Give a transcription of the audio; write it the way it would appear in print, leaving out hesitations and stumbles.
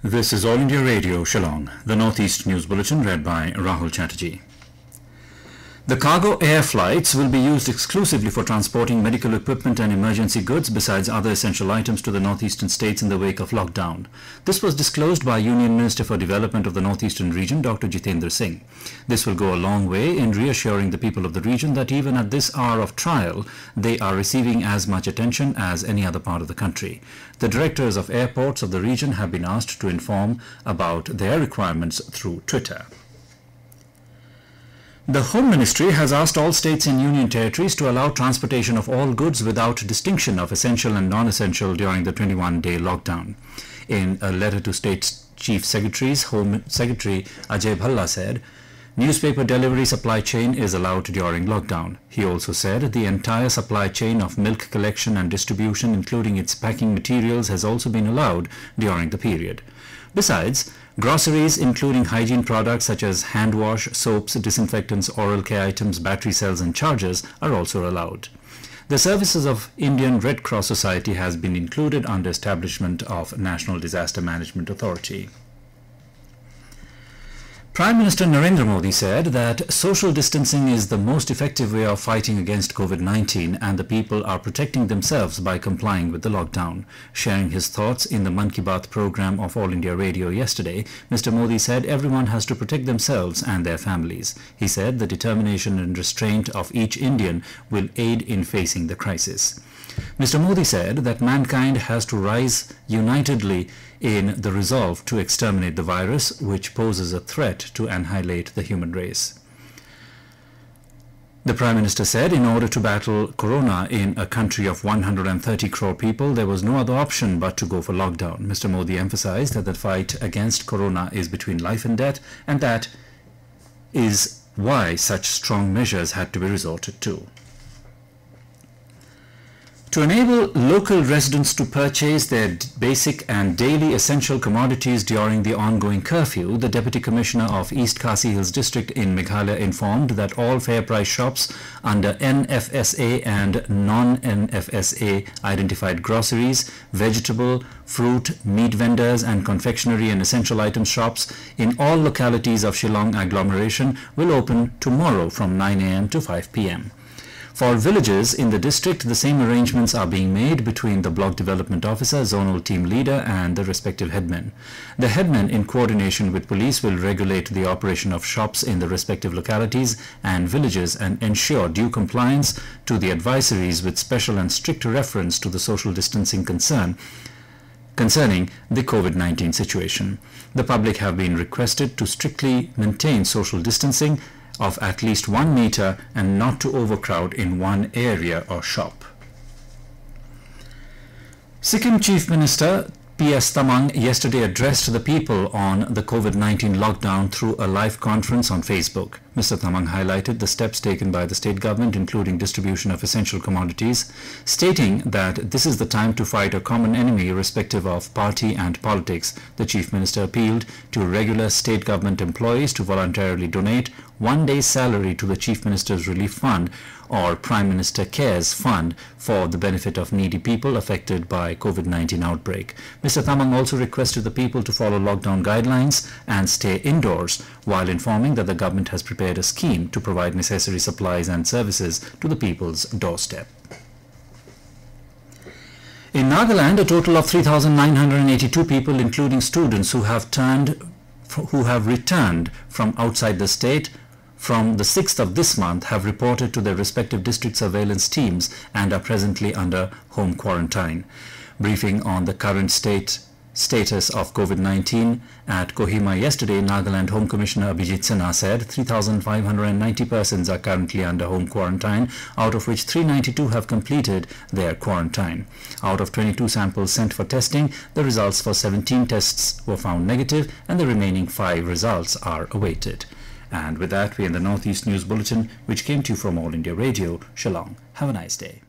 This is All India Radio, Shillong, the Northeast News Bulletin read by Rahul Chatterjee. The cargo air flights will be used exclusively for transporting medical equipment and emergency goods besides other essential items to the northeastern states in the wake of lockdown. This was disclosed by Union Minister for Development of the Northeastern Region, Dr. Jitendra Singh. This will go a long way in reassuring the people of the region that even at this hour of trial, they are receiving as much attention as any other part of the country. The directors of airports of the region have been asked to inform about their requirements through Twitter. The Home Ministry has asked all states and union territories to allow transportation of all goods without distinction of essential and non-essential during the 21-day lockdown. In a letter to State Chief Secretaries, Home Secretary Ajay Bhalla said, newspaper delivery supply chain is allowed during lockdown. He also said the entire supply chain of milk collection and distribution, including its packing materials, has also been allowed during the period. Besides, groceries, including hygiene products such as hand wash, soaps, disinfectants, oral care items, battery cells and chargers are also allowed. The services of Indian Red Cross Society has been included under establishment of National Disaster Management Authority. Prime Minister Narendra Modi said that social distancing is the most effective way of fighting against COVID-19 and the people are protecting themselves by complying with the lockdown. Sharing his thoughts in the Mann Ki Baat program of All India Radio yesterday, Mr. Modi said everyone has to protect themselves and their families. He said the determination and restraint of each Indian will aid in facing the crisis. Mr. Modi said that mankind has to rise unitedly in the resolve to exterminate the virus, which poses a threat to annihilate the human race. The Prime Minister said in order to battle corona in a country of 130 crore people, there was no other option but to go for lockdown. Mr. Modi emphasized that the fight against corona is between life and death, and that is why such strong measures had to be resorted to. To enable local residents to purchase their basic and daily essential commodities during the ongoing curfew, the Deputy Commissioner of East Khasi Hills District in Meghalaya informed that all fair price shops under NFSA and Non-NFSA identified groceries, vegetable, fruit, meat vendors and confectionery and essential items shops in all localities of Shillong agglomeration will open tomorrow from 9 a.m. to 5 p.m. For villages in the district, the same arrangements are being made between the Block Development Officer, Zonal Team Leader and the respective headmen. The headmen, in coordination with police, will regulate the operation of shops in the respective localities and villages and ensure due compliance to the advisories with special and strict reference to the social distancing concerning the COVID-19 situation. The public have been requested to strictly maintain social distancing of at least 1 meter and not to overcrowd in one area or shop. Sikkim Chief Minister P.S. Tamang yesterday addressed the people on the COVID-19 lockdown through a live conference on Facebook. Mr. Tamang highlighted the steps taken by the state government, including distribution of essential commodities, stating that this is the time to fight a common enemy irrespective of party and politics. The Chief Minister appealed to regular state government employees to voluntarily donate 1 day's salary to the Chief Minister's Relief Fund or Prime Minister Cares Fund for the benefit of needy people affected by COVID-19 outbreak. Mr. Tamang also requested the people to follow lockdown guidelines and stay indoors, while informing that the government has prepared a scheme to provide necessary supplies and services to the people's doorstep. In Nagaland, a total of 3,982 people, including students who have returned from outside the state from the 6th of this month, have reported to their respective district surveillance teams and are presently under home quarantine. Briefing on the current status of COVID-19 at Kohima yesterday, Nagaland Home Commissioner Abhijit Sinha said 3,590 persons are currently under home quarantine, out of which 392 have completed their quarantine. Out of 22 samples sent for testing, the results for 17 tests were found negative and the remaining 5 results are awaited. And with that, we end the Northeast News Bulletin, which came to you from All India Radio, Shillong. Have a nice day.